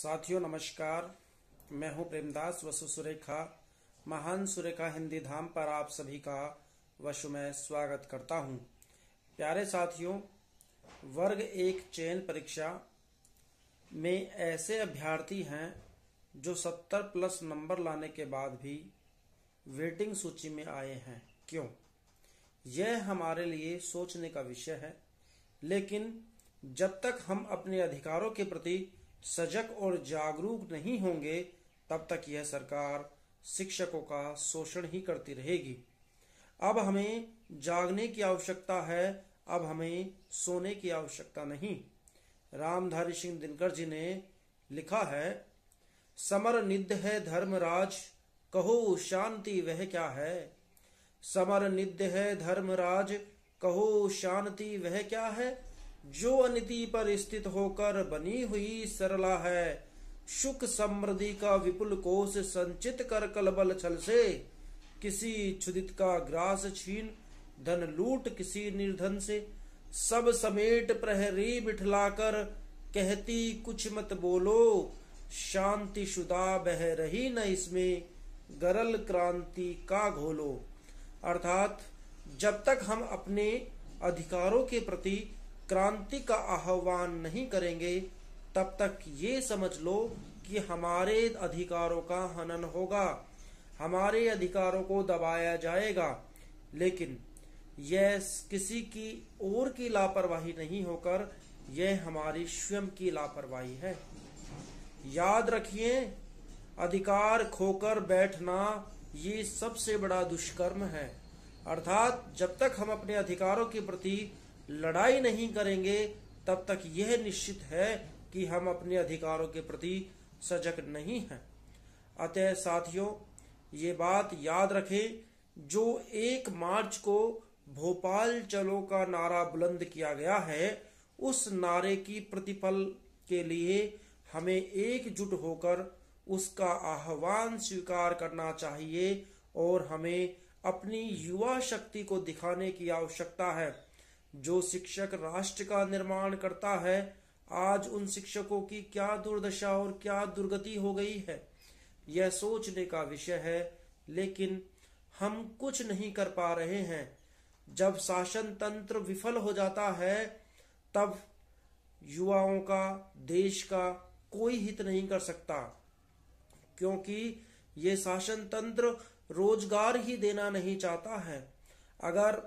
साथियों नमस्कार। मैं हूं प्रेमदास वसु सुरेखा। महान सुरेखा हिंदी धाम पर आप सभी का वसुमय स्वागत करता हूं। प्यारे साथियों, वर्ग 1 चयन परीक्षा में ऐसे अभ्यर्थी हैं जो 70 प्लस नंबर लाने के बाद भी वेटिंग सूची में आए हैं। क्यों? यह हमारे लिए सोचने का विषय है। लेकिन जब तक हम अपने अधिकारों के प्रति सजग और जागरूक नहीं होंगे, तब तक यह सरकार शिक्षकों का शोषण ही करती रहेगी। अब हमें जागने की आवश्यकता है, अब हमें सोने की आवश्यकता नहीं। रामधारी सिंह दिनकर जी ने लिखा है, समर नित्य है धर्मराज, कहो शांति वह क्या है। समर नित्य है धर्मराज, कहो शांति वह क्या है। जो अनिति पर स्थित होकर बनी हुई सरला है, सुख समृद्धि का विपुल कोष संचित कर कलबल छल से। किसी क्षुधित का ग्रास छीन, धन लूट किसी निर्धन से। सब समेट प्रहरी बिठलाकर, कहती कुछ मत बोलो। शांति शुदा बह रही न इसमें, गरल क्रांति का घोलो। अर्थात जब तक हम अपने अधिकारों के प्रति क्रांति का आह्वान नहीं करेंगे, तब तक ये समझ लो कि हमारे अधिकारों का हनन होगा, हमारे अधिकारों को दबाया जाएगा। लेकिन यह किसी की और की लापरवाही नहीं होकर यह हमारी स्वयं की लापरवाही है। याद रखिए, अधिकार खोकर बैठना ये सबसे बड़ा दुष्कर्म है। अर्थात जब तक हम अपने अधिकारों के प्रति लड़ाई नहीं करेंगे, तब तक यह निश्चित है कि हम अपने अधिकारों के प्रति सजग नहीं हैं। अतः साथियों, ये बात याद रखें, जो 1 मार्च को भोपाल चलो का नारा बुलंद किया गया है, उस नारे की प्रतिफल के लिए हमें एकजुट होकर उसका आह्वान स्वीकार करना चाहिए और हमें अपनी युवा शक्ति को दिखाने की आवश्यकता है। जो शिक्षक राष्ट्र का निर्माण करता है, आज उन शिक्षकों की क्या दुर्दशा और क्या दुर्गति हो गई है, यह सोचने का विषय है। लेकिन हम कुछ नहीं कर पा रहे हैं। जब शासन तंत्र विफल हो जाता है, तब युवाओं का, देश का कोई हित नहीं कर सकता, क्योंकि ये शासन तंत्र रोजगार ही देना नहीं चाहता है। अगर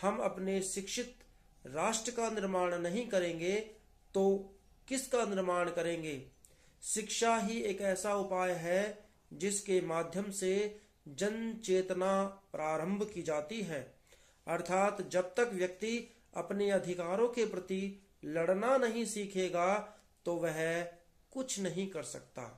हम अपने शिक्षित राष्ट्र का निर्माण नहीं करेंगे तो किसका निर्माण करेंगे? शिक्षा ही एक ऐसा उपाय है जिसके माध्यम से जन चेतना प्रारंभ की जाती है। अर्थात जब तक व्यक्ति अपने अधिकारों के प्रति लड़ना नहीं सीखेगा, तो वह कुछ नहीं कर सकता।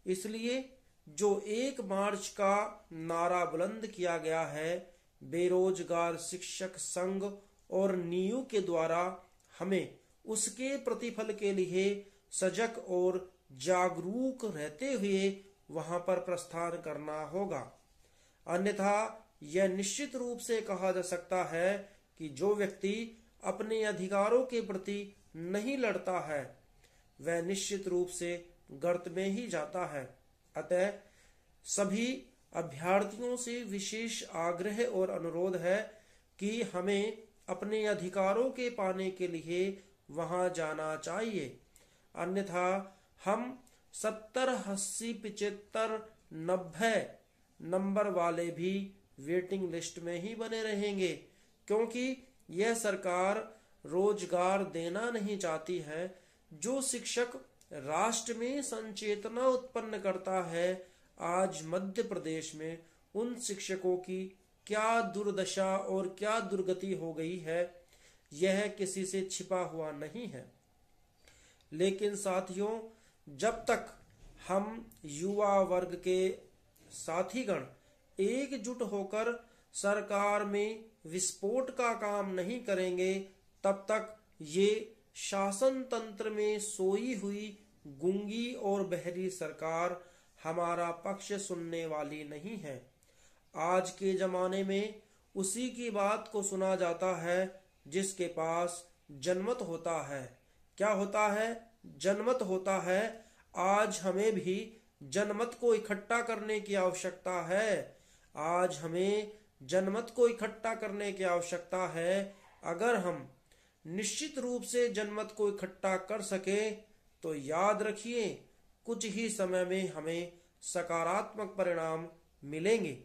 इसलिए जो 1 मार्च का नारा बुलंद किया गया है, बेरोजगार शिक्षक संघ और नीयू के द्वारा, हमें उसके प्रतिफल के लिए सजग और जागरूक रहते हुए वहां पर प्रस्थान करना होगा। अन्यथा यह निश्चित रूप से कहा जा सकता है कि जो व्यक्ति अपने अधिकारों के प्रति नहीं लड़ता है, वह निश्चित रूप से गर्त में ही जाता है। अतः सभी अभ्यर्थियों से विशेष आग्रह और अनुरोध है कि हमें अपने अधिकारों के पाने के लिए वहां जाना चाहिए। अन्यथा हम 70, 80, 75, 90 नंबर वाले भी वेटिंग लिस्ट में ही बने रहेंगे, क्योंकि यह सरकार रोजगार देना नहीं चाहती है। जो शिक्षक राष्ट्र में संचेतना उत्पन्न करता है, आज मध्य प्रदेश में उन शिक्षकों की क्या दुर्दशा और क्या दुर्गति हो गई है, यह किसी से छिपा हुआ नहीं है। लेकिन साथियों, जब तक हम युवा वर्ग के साथीगण एकजुट होकर सरकार में विस्फोट का काम नहीं करेंगे, तब तक ये शासन तंत्र में सोई हुई गूंगी और बहरी सरकार हमारा पक्ष सुनने वाली नहीं है। आज के जमाने में उसी की बात को सुना जाता है जिसके पास जनमत होता है। क्या होता है? जनमत होता है। आज हमें भी जनमत को इकट्ठा करने की आवश्यकता है। आज हमें जनमत को इकट्ठा करने की आवश्यकता है। अगर हम निश्चित रूप से जनमत को इकट्ठा कर सके तो याद रखिए कुछ ही समय में हमें सकारात्मक परिणाम मिलेंगे।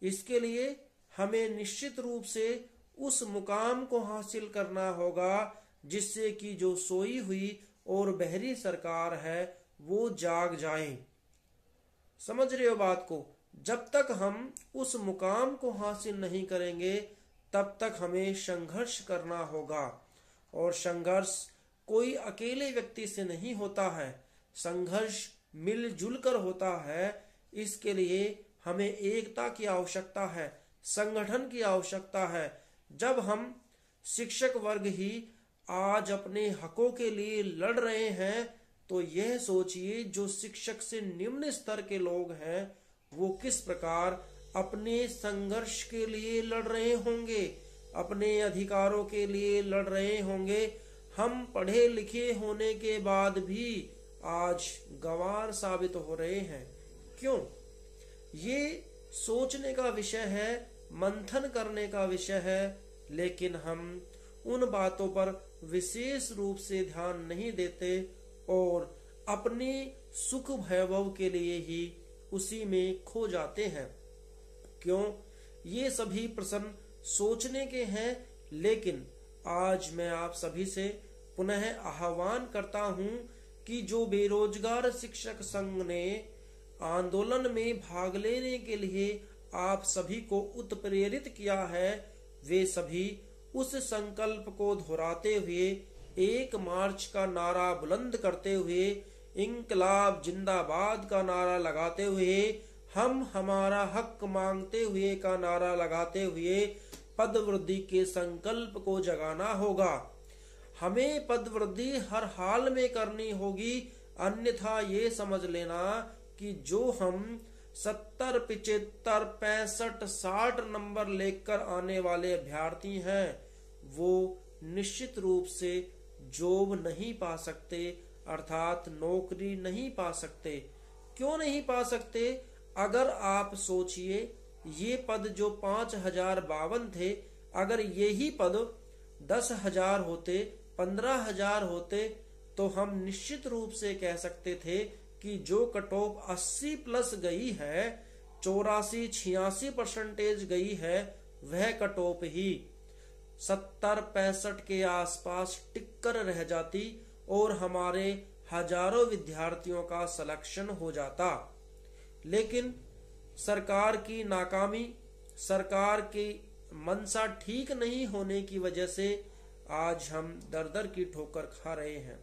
इसके लिए हमें निश्चित रूप से उस मुकाम को हासिल करना होगा जिससे कि जो सोई हुई और बहरी सरकार है वो जाग जाए। समझ रहे हो बात को? जब तक हम उस मुकाम को हासिल नहीं करेंगे तब तक हमें संघर्ष करना होगा। और संघर्ष कोई अकेले व्यक्ति से नहीं होता है, संघर्ष मिलजुल कर होता है। इसके लिए हमें एकता की आवश्यकता है, संगठन की आवश्यकता है। जब हम शिक्षक वर्ग ही आज अपने हकों के लिए लड़ रहे हैं तो यह सोचिए जो शिक्षक से निम्न स्तर के लोग हैं वो किस प्रकार अपने संघर्ष के लिए लड़ रहे होंगे, अपने अधिकारों के लिए लड़ रहे होंगे। हम पढ़े लिखे होने के बाद भी आज गंवार साबित हो रहे हैं। क्यों? ये सोचने का विषय है, मंथन करने का विषय है, लेकिन हम उन बातों पर विशेष रूप से ध्यान नहीं देते और अपने सुख वैभव के लिए ही उसी में खो जाते हैं। क्यों? ये सभी प्रश्न सोचने के हैं। लेकिन आज मैं आप सभी से पुनः आह्वान करता हूं कि जो बेरोजगार शिक्षक संघ ने आंदोलन में भाग लेने के लिए आप सभी को उत्प्रेरित किया है, वे सभी उस संकल्प को दोहराते हुए 1 मार्च का नारा बुलंद करते हुए, इंकलाब जिंदाबाद का नारा लगाते हुए, हम हमारा हक मांगते हुए का नारा लगाते हुए पद वृद्धि के संकल्प को जगाना होगा। हमें पद वृद्धि हर हाल में करनी होगी, अन्यथा ये समझ लेना कि जो हम 70, 75, 65, 60 नंबर लेकर आने वाले अभ्यर्थी हैं वो निश्चित रूप से जॉब नहीं पा सकते, अर्थात नौकरी नहीं पा सकते। क्यों नहीं पा सकते? अगर आप सोचिए ये पद जो 5052 थे, अगर यही पद 10,000 होते, 15,000 होते तो हम निश्चित रूप से कह सकते थे कि जो कट ऑफ 80 प्लस गई है, 84-86% गई है, वह कट ऑफ ही 70-65 के आसपास टिककर रह जाती और हमारे हजारों विद्यार्थियों का सिलेक्शन हो जाता। लेकिन सरकार की नाकामी, सरकार की मंशा ठीक नहीं होने की वजह से आज हम दर दर की ठोकर खा रहे हैं।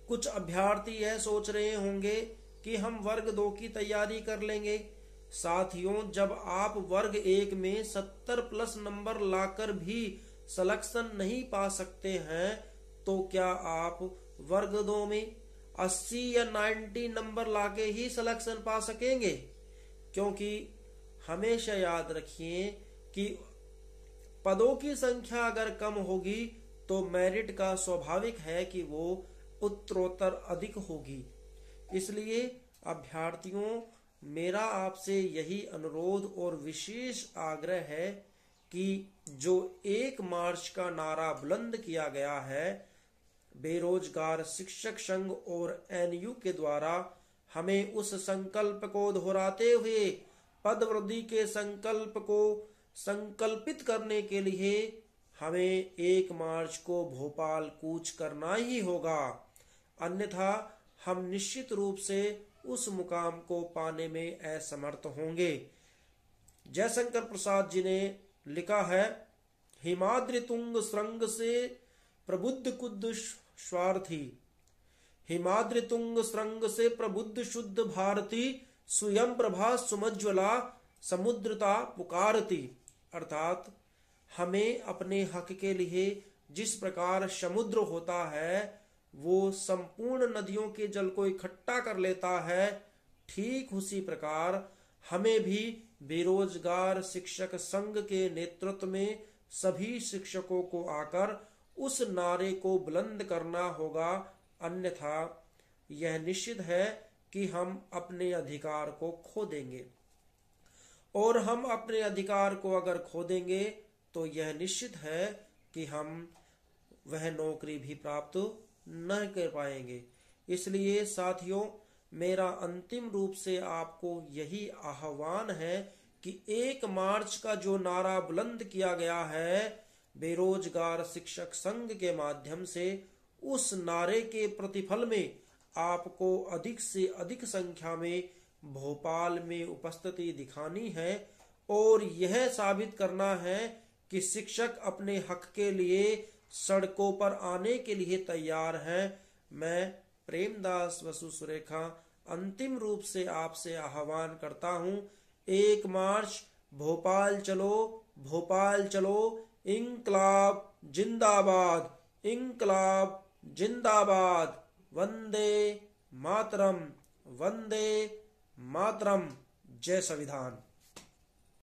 कुछ अभ्यर्थी यह सोच रहे होंगे कि हम वर्ग 2 की तैयारी कर लेंगे। साथियों, जब आप वर्ग 1 में 70 प्लस नंबर लाकर भी सिलेक्शन नहीं पा सकते हैं तो क्या आप वर्ग 2 में 80 या 90 नंबर लाके ही सिलेक्शन पा सकेंगे? क्योंकि हमेशा याद रखिए कि पदों की संख्या अगर कम होगी तो मेरिट का स्वाभाविक है कि वो उत्तरोत्तर अधिक होगी। इसलिए अभ्यर्थियों, मेरा आपसे यही अनुरोध और विशेष आग्रह है कि जो 1 मार्च का नारा बुलंद किया गया है बेरोजगार शिक्षक संघ और एनयू के द्वारा, हमें उस संकल्प को दोहराते हुए पद वृद्धि के संकल्प को संकल्पित करने के लिए हमें 1 मार्च को भोपाल कूच करना ही होगा। अन्यथा हम निश्चित रूप से उस मुकाम को पाने में असमर्थ होंगे। जयशंकर प्रसाद जी ने लिखा है, हिमाद्रि तुंग श्रृंग से प्रबुद्ध कुद्ध स्वार्थी, हिमाद्रि तुंग श्रृंग से प्रबुद्ध शुद्ध भारती, स्वयं प्रभा सुमज्वला समुद्रता पुकारती। अर्थात हमें अपने हक के लिए जिस प्रकार समुद्र होता है वो संपूर्ण नदियों के जल को इकट्ठा कर लेता है, ठीक उसी प्रकार हमें भी बेरोजगार शिक्षक संघ के नेतृत्व में सभी शिक्षकों को आकर उस नारे को बुलंद करना होगा। अन्यथा यह निश्चित है कि हम अपने अधिकार को खो देंगे, और हम अपने अधिकार को अगर खो देंगे तो यह निश्चित है कि हम वह नौकरी भी प्राप्त न कर पाएंगे। इसलिए साथियों, मेरा अंतिम रूप से आपको यही आह्वान है कि 1 मार्च का जो नारा बुलंद किया गया है बेरोजगार शिक्षक संघ के माध्यम से, उस नारे के प्रतिफल में आपको अधिक से अधिक संख्या में भोपाल में उपस्थिति दिखानी है और यह साबित करना है कि शिक्षक अपने हक के लिए सड़कों पर आने के लिए तैयार हैं। मैं प्रेमदास वसु सुरेखा अंतिम रूप से आपसे आह्वान करता हूं, 1 मार्च भोपाल चलो, भोपाल चलो, इंकलाब जिंदाबाद, इंकलाब जिंदाबाद, वंदे मातरम, वंदे मातरम। जय संविधान।